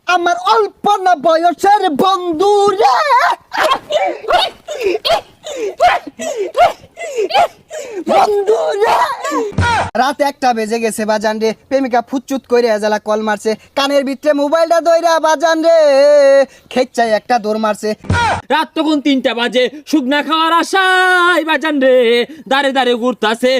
আমার অল্প না বয়সের বন্ধু রে বন্ধু রে। রাত 1টা বেজে গেছে বাজান রে, প্রেমিকা ফুচুত করে এজালা কল মারছে, কানের ভিতরে মোবাইলটা দইরা বাজান রে খেচ্চাই একটা দৌড় মারছে। রাত তখন 3টা বাজে, শুকনা খাওয়ার আশায় বাজান রে দাঁড়ে দাঁড়ে ঘুরতাছে।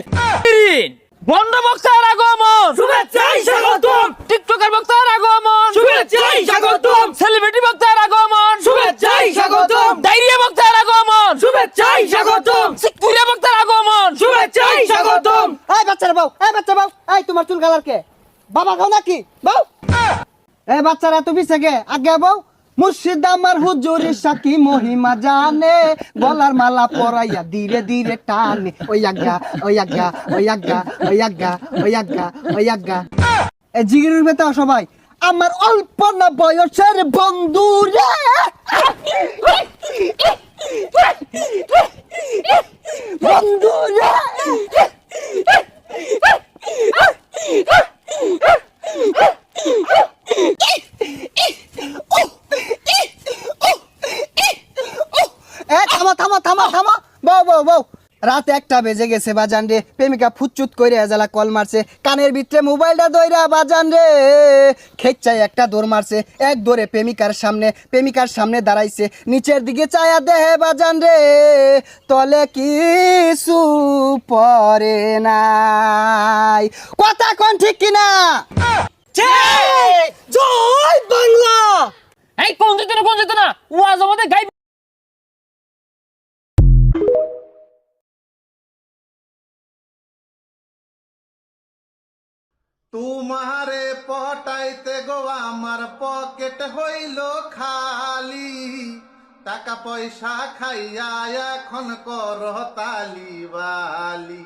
বন্ধ বক্তার আগমন, শুভেচ্ছাই স্বাগতম। টিকটকের বক্তার আগমন, শুভেচ্ছাই স্বাগতম। সেলিব্রিটি বক্তার আগমন, শুভেচ্ছাই স্বাগতম। ডায়রিয়া বক্তার আগমন, শুভেচ্ছাই স্বাগতম। সিকুরিয়া বক্তার আগমন, শুভেচ্ছাই স্বাগতম। এই বাচ্চারা বাউ, এই বাচ্চা বাউ, এই তোমার চুল কালার কে? বাবা খাও নাকি বাউ? এই বাচ্চারা তুমি থেকে আগে বাউ। মুর্শিদ আমার হুজুরের সাকি মহিমা জানে, গলার মালা পরাইয়া ধীরে ধীরে টানে। ওই আগা ওই আগা ওই আগা ওই আগা ওই আগা ওই আগা। এই জিগিরের বেতা সবাই, আমার অল্প না বয়সের বন্ধু রে বন্ধু রে। থামা থামা থামা থামা বউ বউ বউ। রাত 1টা বেজে গেছে বাজান রে, প্রেমিকা ফুচুত করে এজালা কল মারছে, কানের ভিতরে মোবাইলটা দইরা বাজান রে খেচ্চাই একটা দৌড় মারছে। এক দৌড়ে প্রেমিকার সামনে দাঁড়াইছে, নিচের দিকে চায়া দেহে বাজান রে তলে কিছু পরে নাই। কথা কোন ঠিক কিনা? জয় বাংলা। এই কোন যেত না ওয়াজ আমাদের গাই। তোমারে পটাইতে গো আমার পকেট হইল খালি, টাকা পয়সা খাইয়া এখন কর তালি বালি।